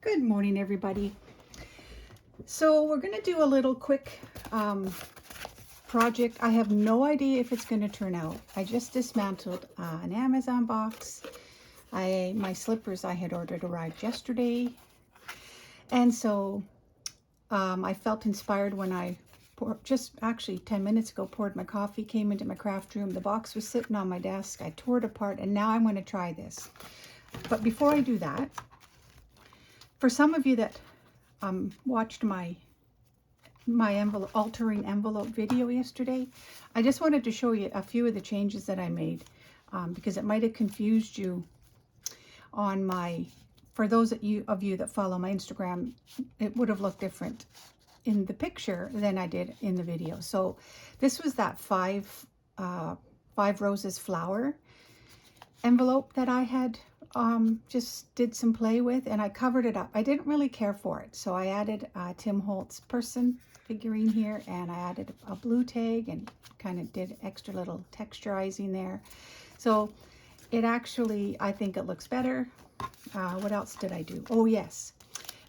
Good morning, everybody. So we're going to do a little quick project. I have no idea if it's going to turn out. I just dismantled an Amazon box. My slippers I had ordered arrived yesterday. And so I felt inspired when I just actually 10 minutes ago poured my coffee, came into my craft room. The box was sitting on my desk. I tore it apart and now I'm going to try this. But before I do that, for some of you that watched my altering envelope video yesterday, I just wanted to show you a few of the changes that I made because it might have confused you on my, for those of you that follow my Instagram, it would have looked different in the picture than I did in the video. So this was that five roses flower envelope that I had just did some play with, and I covered it up. I didn't really care for it, so I added Tim Holtz person figurine here, and I added a blue tag and kind of did extra little texturizing there. So it actually, I think it looks better. What else did I do? Oh yes,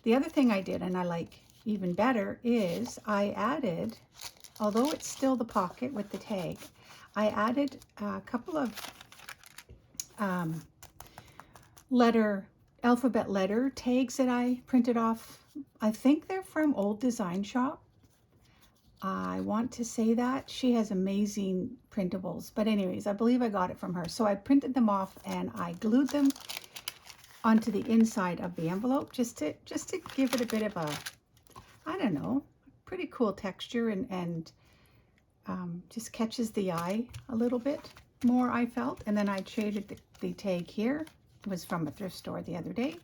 the other thing I did, and I like even better, is I added, although it's still the pocket with the tag, I added a couple of alphabet letter tags that I printed off. I think they're from Old Design Shop. I want to say that. She has amazing printables. But anyways, I believe I got it from her. So I printed them off and I glued them onto the inside of the envelope just to give it a bit of a, I don't know, pretty cool texture and just catches the eye a little bit more, I felt. And then I shaded the tag here. It was from a thrift store the other day,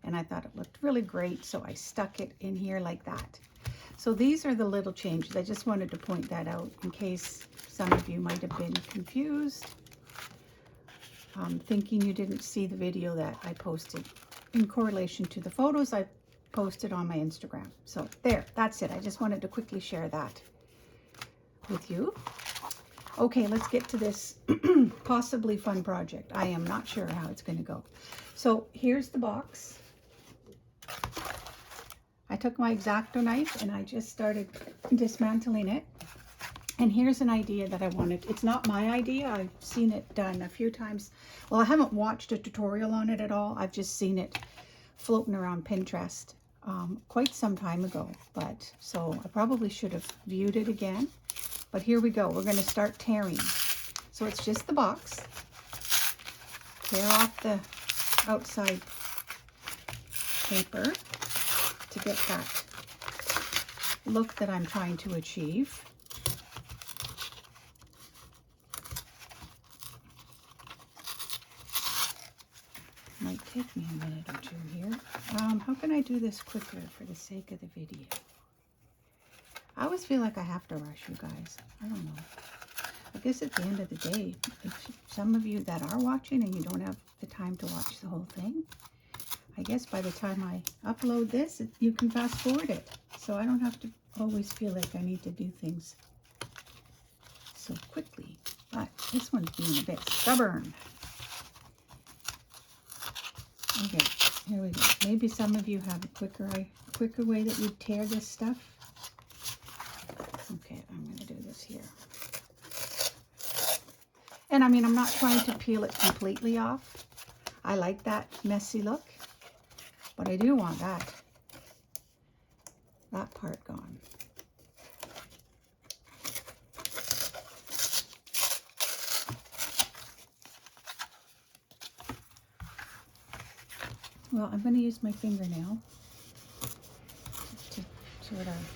and I thought it looked really great, so I stuck it in here like that. So these are the little changes. I just wanted to point that out in case some of you might have been confused, thinking you didn't see the video that I posted in correlation to the photos I posted on my Instagram. So there, that's it. I just wanted to quickly share that with you. Okay, let's get to this possibly fun project. I am not sure how it's going to go. So here's the box. I took my X-Acto knife and I just started dismantling it. And here's an idea that I wanted. It's not my idea. I've seen it done a few times. Well, I haven't watched a tutorial on it at all. I've just seen it floating around Pinterest quite some time ago. But so I probably should have viewed it again. But here we go. We're going to start tearing. So it's just the box. Tear off the outside paper to get that look that I'm trying to achieve. Might take me a minute or two here. How can I do this quicker for the sake of the video? I always feel like I have to rush, you guys. I don't know. I guess at the end of the day, if some of you that are watching and you don't have the time to watch the whole thing, I guess by the time I upload this, you can fast forward it. So I don't have to always feel like I need to do things so quickly. But this one's being a bit stubborn. Okay, here we go. Maybe some of you have a quicker way that you tear this stuff. Okay, I'm going to do this here. And I mean, I'm not trying to peel it completely off. I like that messy look, but I do want that part gone. Well, I'm going to use my fingernail to sort of.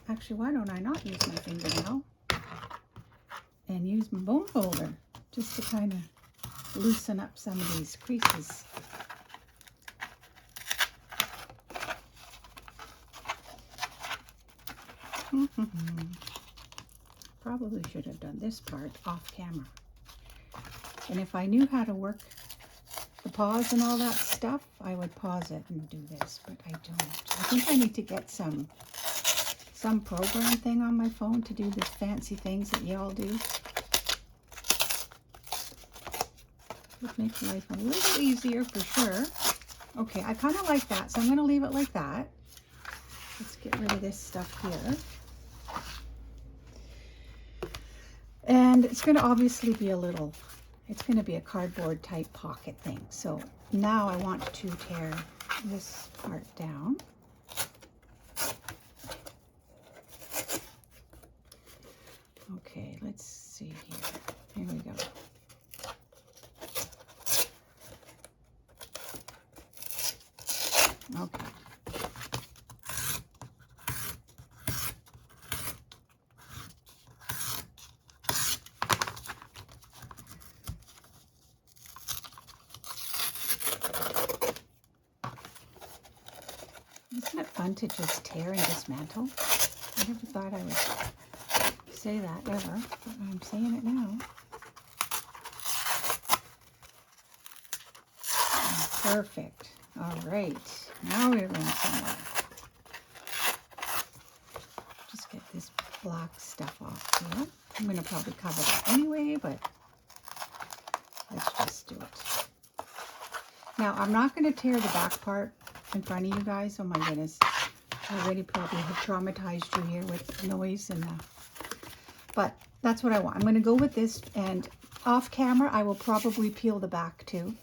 Actually, why don't I not use my fingernail and use my bone folder just to kind of loosen up some of these creases. Probably should have done this part off camera. And if I knew how to work the pause and all that stuff, I would pause it and do this, but I don't. I think I need to get some program thing on my phone to do the fancy things that y'all do. Would make life a little easier for sure. Okay, I kind of like that, so I'm going to leave it like that. Let's get rid of this stuff here. And it's going to obviously be a little, it's going to be a cardboard type pocket thing. So now I want to tear this part down. Okay, let's see here. Here we go. Okay. Isn't it fun to just tear and dismantle? I never thought I would say that ever, but I'm saying it now. Perfect. All right. Now we're going somewhere. Just get this black stuff off here. I'm going to probably cover that anyway, but let's just do it. Now, I'm not going to tear the back part in front of you guys. Oh my goodness. I already probably have traumatized you here with noise and but that's what I want. I'm going to go with this, and off camera I will probably peel the back too,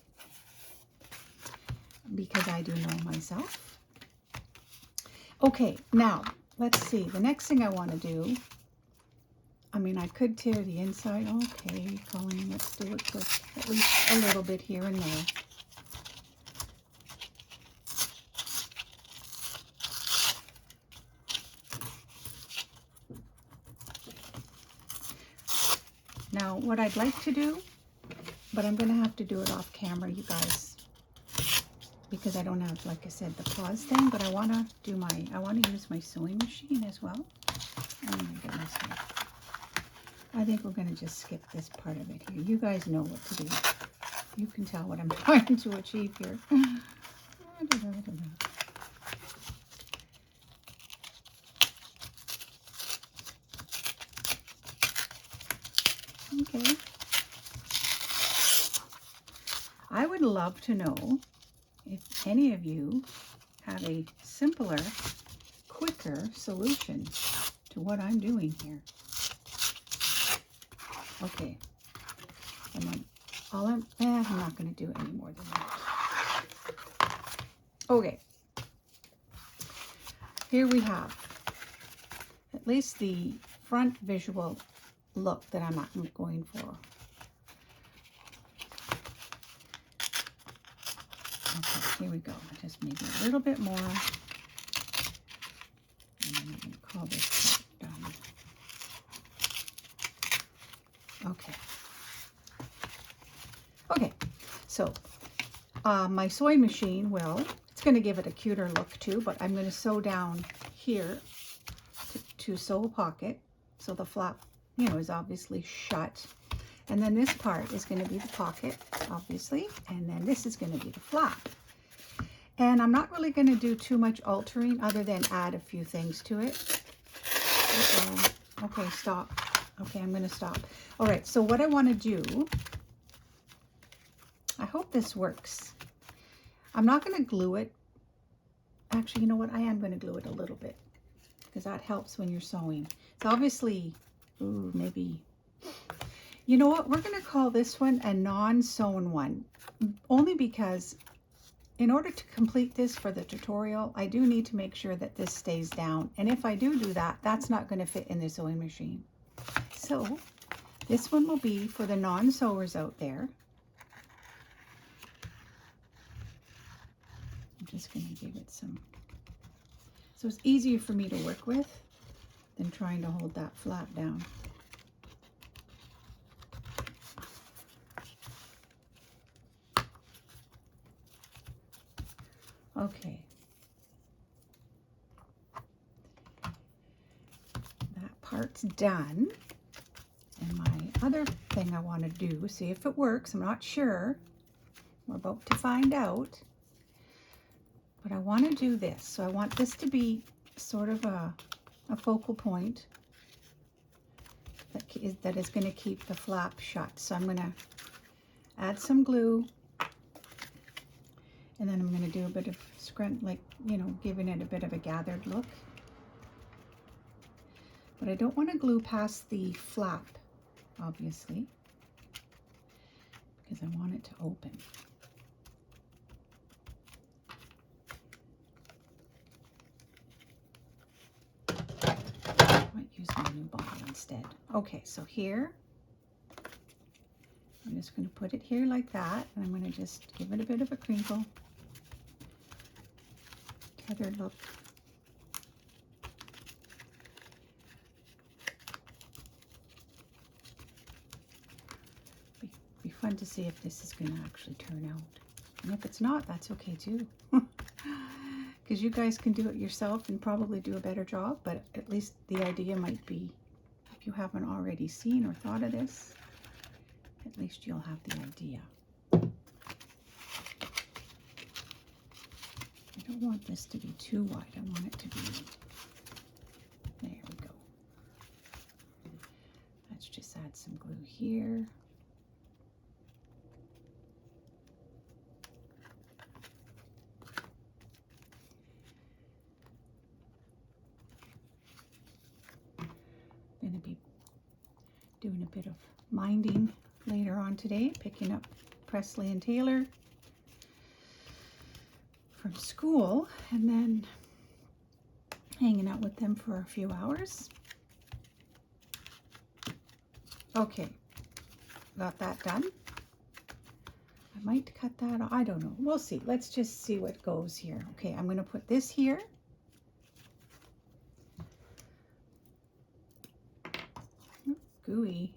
because I do know myself. Okay, now let's see. The next thing I want to do, I mean, I could tear the inside. Okay, Colleen, let's do it quick. At least a little bit here and there. Now, what I'd like to do, but I'm going to have to do it off camera, you guys, because I don't have, like I said, the pause thing, but I want to do I want to use my sewing machine as well. Oh my goodness. I think we're going to just skip this part of it here. You guys know what to do. You can tell what I'm trying to achieve here. Okay. I would love to know if any of you have a simpler, quicker solution to what I'm doing here. Okay. I'm not going to do any more than that. Okay. Here we have at least the front visual look that I'm going for. Okay, here we go. Just maybe a little bit more. And I'm going to call this done. Okay. Okay, so my sewing machine it's going to give it a cuter look too, but I'm going to sew down here to sew a pocket. So the flap, you know, is obviously shut. And then this part is going to be the pocket, obviously. And then this is going to be the flap. And I'm not really going to do too much altering other than add a few things to it. Okay, stop. Okay, I'm going to stop. All right, so what I want to do, I hope this works. I'm not going to glue it. Actually, you know what? I am going to glue it a little bit because that helps when you're sewing. It's obviously, ooh, maybe, you know what? We're going to call this one a non-sewn one, only because in order to complete this for the tutorial, I do need to make sure that this stays down. And if I do that, that's not going to fit in the sewing machine. So this one will be for the non-sewers out there. I'm just going to give it some, so it's easier for me to work with than trying to hold that flap down. Okay. That part's done. And my other thing I want to do, see if it works. I'm not sure. We're about to find out. But I want to do this. So I want this to be sort of a focal point that is going to keep the flap shut. So I'm going to add some glue. And then I'm going to do a bit of scrunch, like, you know, giving it a bit of a gathered look. But I don't want to glue past the flap, obviously, because I want it to open. I might use my new bottle instead. Okay, so here, I'm just going to put it here like that, and I'm going to just give it a bit of a crinkle. Tethered look. Be fun to see if this is going to actually turn out. And if it's not, that's okay too. Because you guys can do it yourself and probably do a better job, but at least the idea might be, if you haven't already seen or thought of this, at least you'll have the idea. I don't want this to be too wide. I want it to be, there we go. Let's just add some glue here. Going to be doing a bit of minding later on today, picking up Presley and Taylor from school, and then hanging out with them for a few hours. Okay, got that done. I might cut that off. I don't know. We'll see. Let's just see what goes here. Okay, I'm going to put this here. Gooey.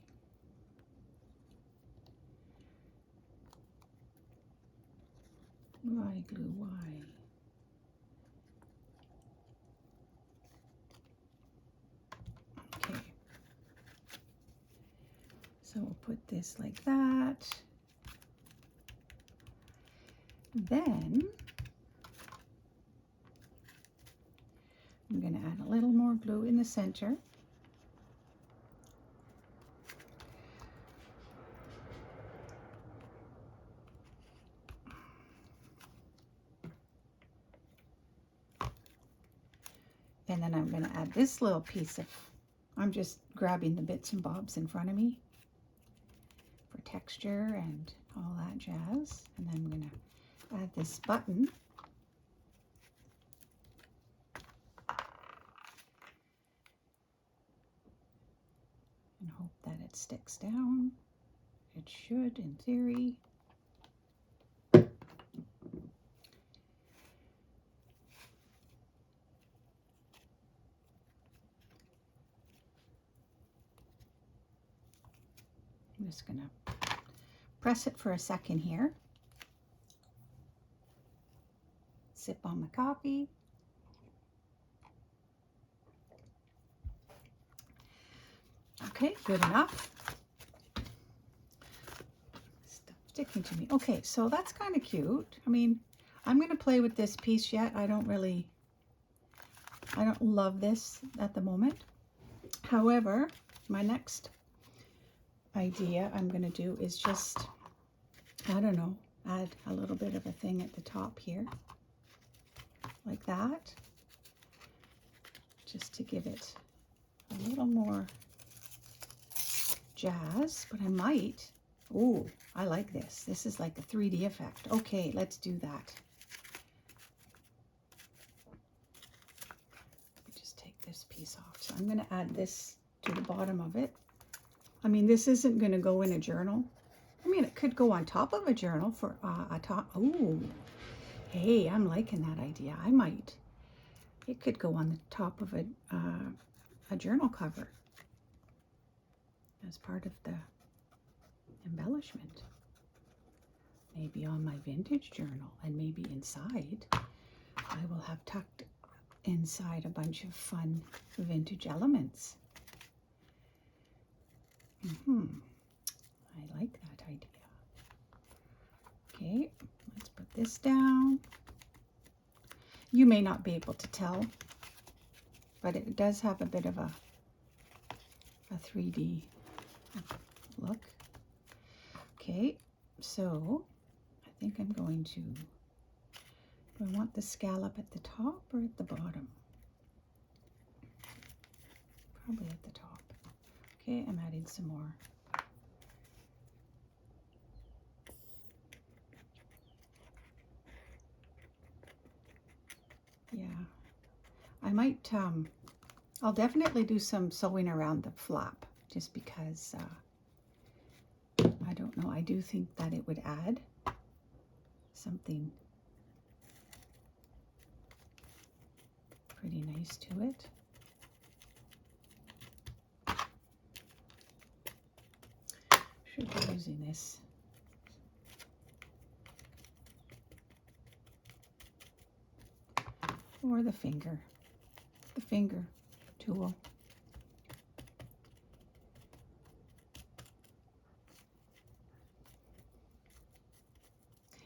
Why glue? Why? Okay. So we'll put this like that. Then I'm going to add a little more glue in the center. And then I'm going to add this little piece of, I'm just grabbing the bits and bobs in front of me for texture and all that jazz. And then I'm going to add this button. And hope that it sticks down. It should, in theory. I'm just going to press it for a second here. Sip on my coffee. Okay, good enough. Stop sticking to me. Okay, so that's kind of cute. I mean, I'm going to play with this piece yet. I don't love this at the moment. However, my next idea I'm going to do is just, I don't know, add a little bit of a thing at the top here, like that, just to give it a little more jazz. But I might, oh, I like this. This is like a 3D effect. Okay, let's do that. Just take this piece off. So I'm going to add this to the bottom of it. I mean, this isn't going to go in a journal. I mean, it could go on top of a journal for a top. Oh, hey, I'm liking that idea. I might. It could go on the top of a journal cover as part of the embellishment. Maybe on my vintage journal, and maybe inside I will have tucked inside a bunch of fun vintage elements. I like that idea. Okay, let's put this down. You may not be able to tell, but it does have a bit of a 3D look. Okay, so I think I'm going to Do I want the scallop at the top or at the bottom? Probably at the top. Okay, I'm adding some more. Yeah, I might, I'll definitely do some sewing around the flap just because, I don't know, I do think that it would add something pretty nice to it. Should be using this. Or the finger tool.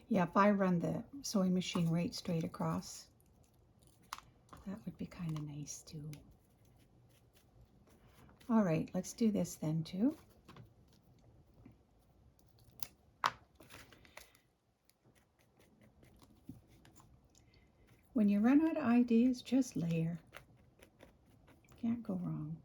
Yeah, if I run the sewing machine right straight across, that would be kind of nice too. All right, let's do this then too. When you run out of ideas, just layer. Can't go wrong.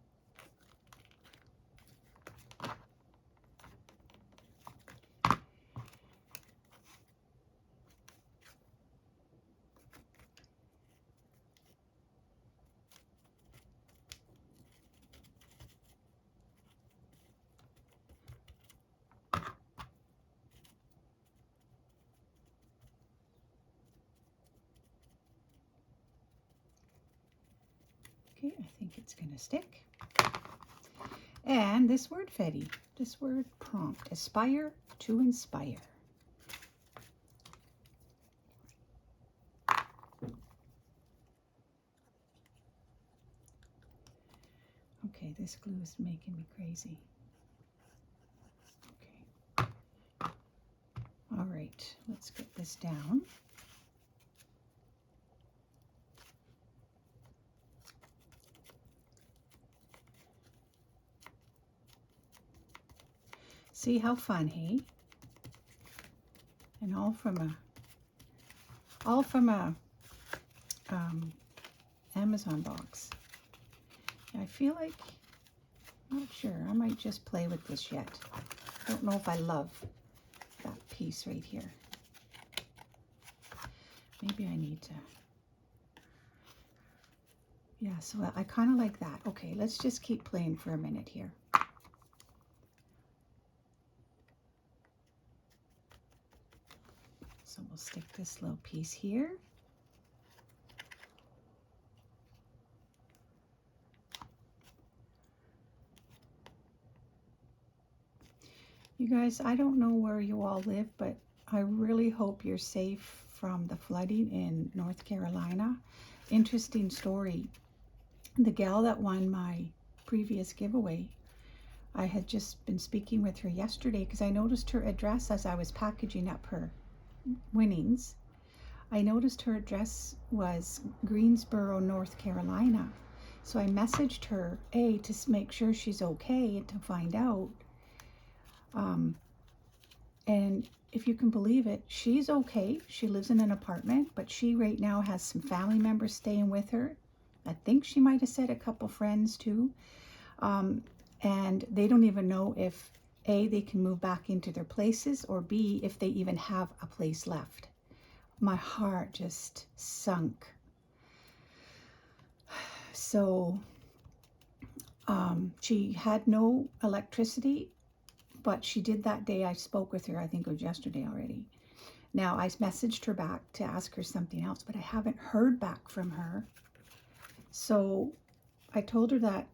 Okay, I think it's going to stick. And this word, Fetty, this word prompt, aspire to inspire. Okay, this glue is making me crazy. Okay. All right, let's get this down. See how fun, hey? And all from a Amazon box. I feel like, not sure, I might just play with this yet. I don't know if I love that piece right here. Maybe I need to. Yeah, so I kind of like that. Okay, let's just keep playing for a minute here. So we'll stick this little piece here. You guys, I don't know where you all live, but I really hope you're safe from the flooding in North Carolina. Interesting story. The gal that won my previous giveaway, I had just been speaking with her yesterday because I noticed her address as I was packaging up her winnings. I noticed her address was Greensboro, North Carolina. So I messaged her, to make sure she's okay and to find out. And if you can believe it, she's okay. She lives in an apartment, but she right now has some family members staying with her. I think she might have said a couple friends too. And they don't even know if A, they can move back into their places, or B, if they even have a place left. My heart just sunk. So she had no electricity, but she did that day. I spoke with her, I think it was yesterday already. Now, I messaged her back to ask her something else, but I haven't heard back from her. So I told her that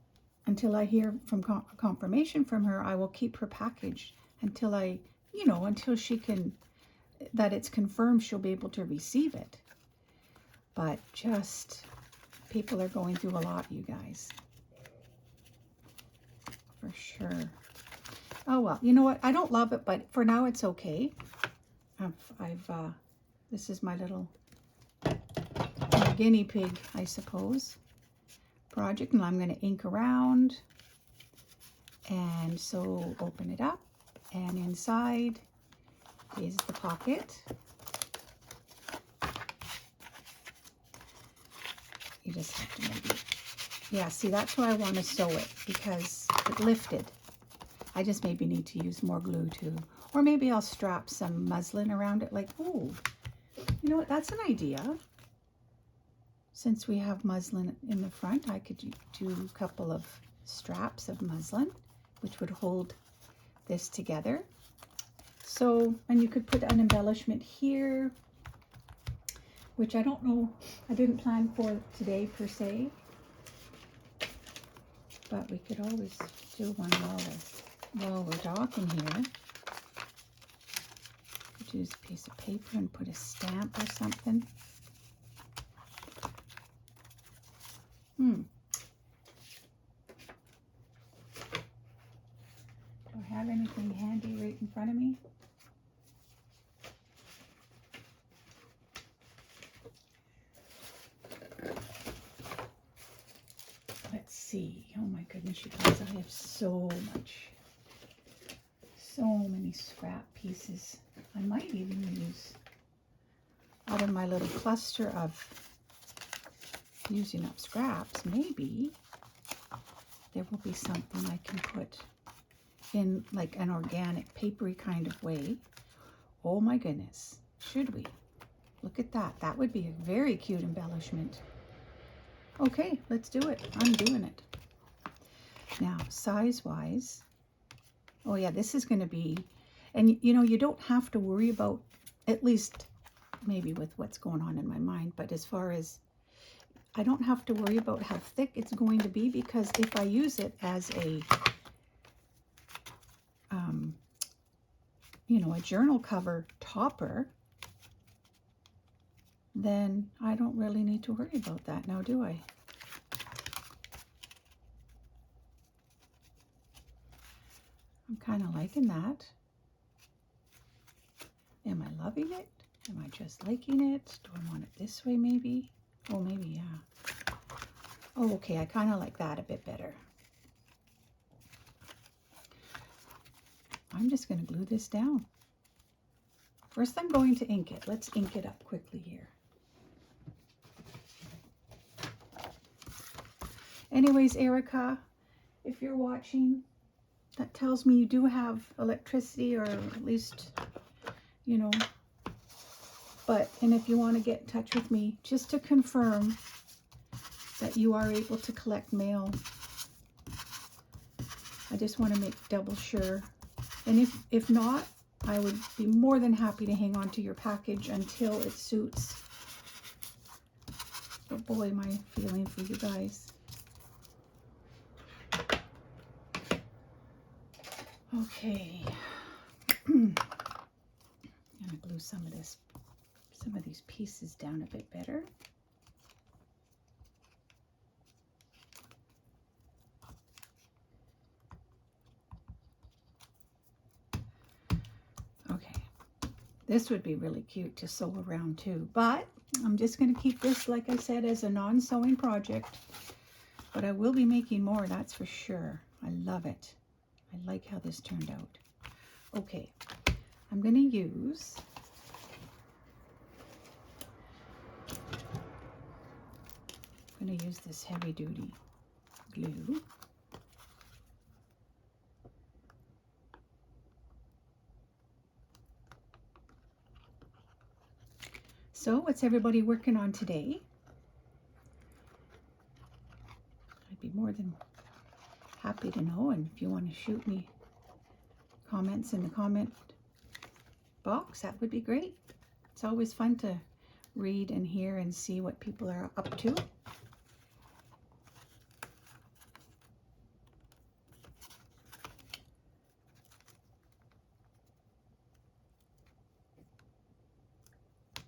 until I hear from confirmation from her, I will keep her package until until she can, that it's confirmed she'll be able to receive it. But just, people are going through a lot, you guys. For sure. Oh, well, you know what? I don't love it, but for now it's okay. This is my little guinea pig, I suppose, project, and I'm going to ink around. And so open it up, and inside is the pocket. You just have to maybe, yeah, see, that's why I want to sew it, because it lifted. I just maybe need to use more glue too. Or maybe I'll strap some muslin around it, like, oh, you know what, that's an idea. Since we have muslin in the front, I could do a couple of straps of muslin, which would hold this together. So, and you could put an embellishment here, which I don't know, I didn't plan for today per se, but we could always do one while we're talking here. Could use a piece of paper and put a stamp or something. Do I have anything handy right in front of me? Let's see. Oh my goodness, you guys, I have so many scrap pieces. I might even use out of my little cluster of using up scraps, maybe there will be something I can put in like an organic papery kind of way. Oh my goodness, should we? Look at that. That would be a very cute embellishment. Okay, let's do it. I'm doing it. Now, size-wise, oh yeah, this is going to be, and you know, you don't have to worry about, at least maybe with what's going on in my mind, but as far as, I don't have to worry about how thick it's going to be, because if I use it as a, you know, a journal cover topper, then I don't really need to worry about that now, do I? I'm kind of liking that. Am I loving it? Am I just liking it? Do I want it this way maybe? Oh, maybe, yeah. Oh, okay, I kind of like that a bit better. I'm just going to glue this down. First, I'm going to ink it. Let's ink it up quickly here. Anyways, Erica, if you're watching, that tells me you do have electricity, or at least, you know, and if you want to get in touch with me, just to confirm that you are able to collect mail. I just want to make double sure. And if not, I would be more than happy to hang on to your package until it suits. But boy, am I feeling for you guys. Okay. I'm gonna glue some of these pieces down a bit better. Okay. This would be really cute to sew around too, but I'm just going to keep this, like I said, as a non-sewing project. But I will be making more, that's for sure. I love it. I like how this turned out. Okay, I'm going to use this heavy-duty glue. So, what's everybody working on today? I'd be more than happy to know, and if you want to shoot me comments in the comment box, that would be great. It's always fun to read and hear and see what people are up to.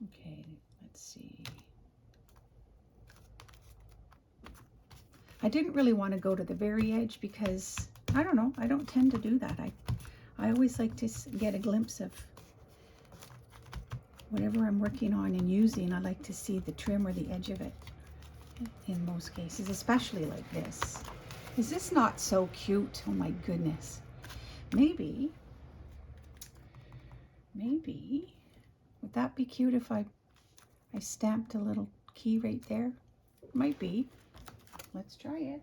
Okay, let's see. I didn't really want to go to the very edge because, I don't know, I don't tend to do that. I always like to get a glimpse of whatever I'm working on and using. I like to see the trim or the edge of it in most cases, especially like this. Is this not so cute? Oh my goodness. Maybe, would that be cute if I stamped a little key right there? Might be. Let's try it.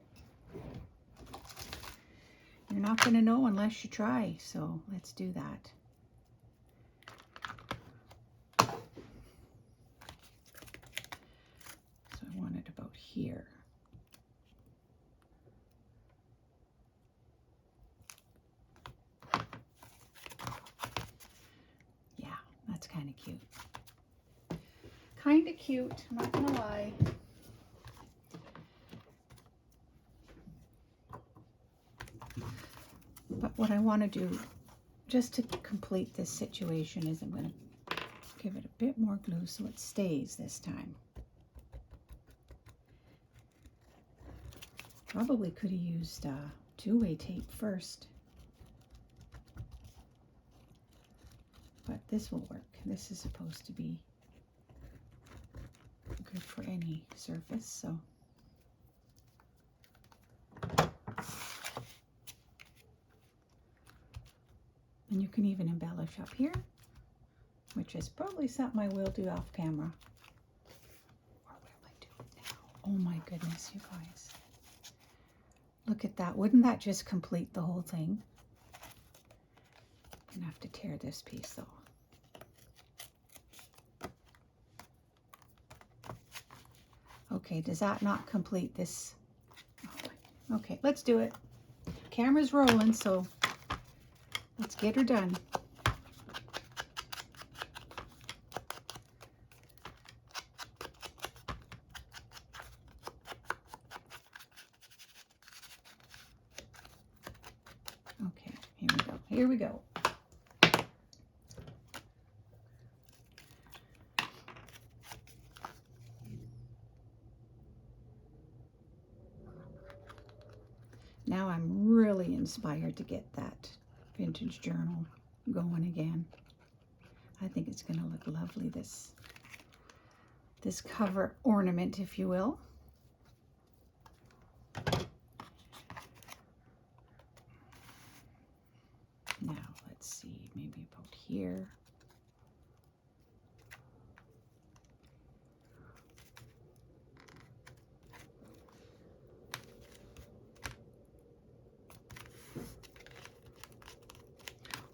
You're not going to know unless you try, so let's do that. So I want it about here. Yeah, that's kind of cute. Kind of cute, I'm not going to lie. But what I want to do, just to complete this situation, is I'm going to give it a bit more glue so it stays this time. Probably could have used two-way tape first. But this will work. This is supposed to be good for any surface, so. And you can even embellish up here, which is probably something I will do off camera. Or will I do it now? Oh my goodness, you guys. Look at that. Wouldn't that just complete the whole thing? I'm gonna have to tear this piece though. Okay, does that not complete this? Oh, okay, let's do it. Camera's rolling, so let's get her done. Okay, here we go. Here we go. Now I'm really inspired to get that vintage journal going again. I think it's going to look lovely, this cover ornament, if you will. Now let's see, maybe about here.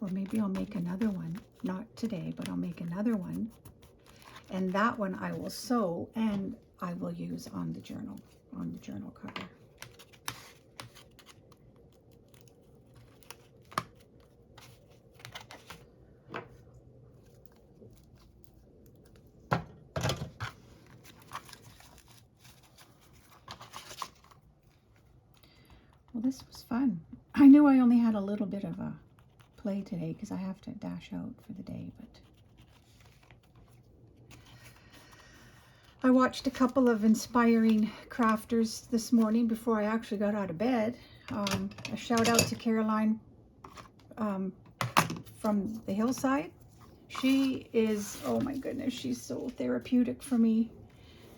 Or maybe I'll make another one, not today, but I'll make another one. And that one I will sew and I will use on the journal cover. Well, this was fun. I knew I only had a little bit of a play today because I have to dash out for the day, but I watched a couple of inspiring crafters this morning before I actually got out of bed. A shout out to Caroline from the hillside. She is, oh my goodness, she's so therapeutic for me.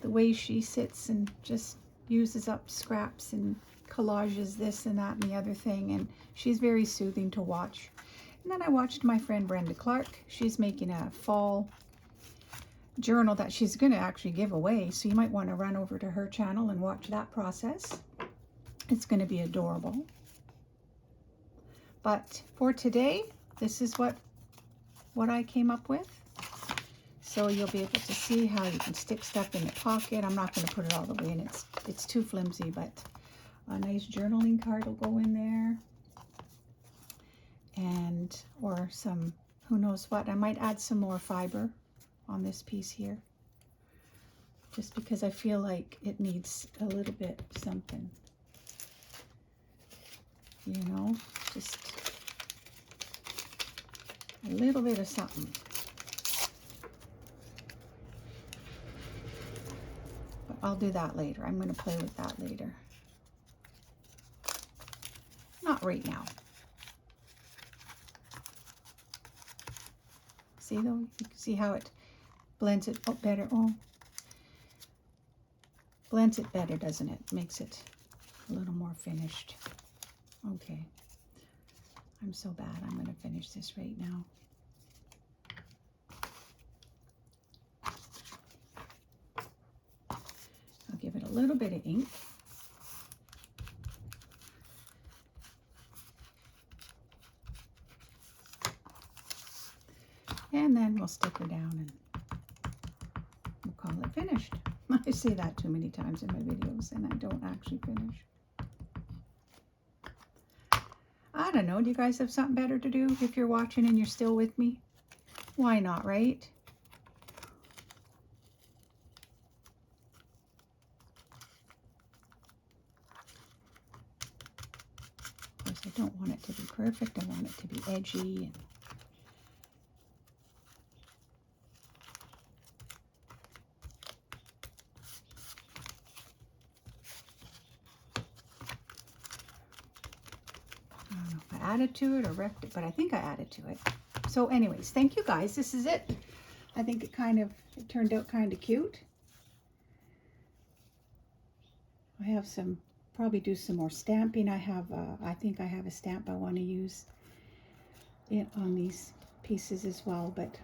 The way she sits and just uses up scraps and collages this and that and the other thing, and she's very soothing to watch. And then I watched my friend Brenda Clark. She's making a fall journal that she's going to actually give away, so you might want to run over to her channel and watch that process. It's going to be adorable. But for today, this is what I came up with. So you'll be able to see how you can stick stuff in the pocket. I'm not going to put it all the way in. It's too flimsy, but a nice journaling card will go in there. And, or some, who knows what. I might add some more fiber on this piece here. Just because I feel like it needs a little bit of something. You know, just a little bit of something. But I'll do that later. I'm going to play with that later. Not right now. See though, you can see how it blends it better. Oh, blends it better, doesn't it? Makes it a little more finished. Okay, I'm so bad. I'm going to finish this right now. I'll give it a a little bit of ink. And then we'll stick her down and we'll call it finished. I say that too many times in my videos and I don't actually finish. I don't know, do you guys have something better to do if you're watching and you're still with me? Why not, right? Of course, I don't want it to be perfect. I want it to be edgy. And I don't know if I added to it or wrecked it, but I think I added to it. So anyways, thank you guys. This is it. I think it turned out kind of cute. I have probably do some more stamping. I think I have a stamp I want to use on these pieces as well, but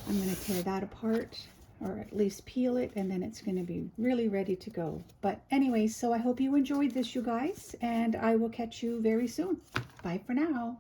I'm going to tear that apart, or at least peel it, and then it's going to be really ready to go. But anyways, so I hope you enjoyed this, you guys, and I will catch you very soon. Bye for now.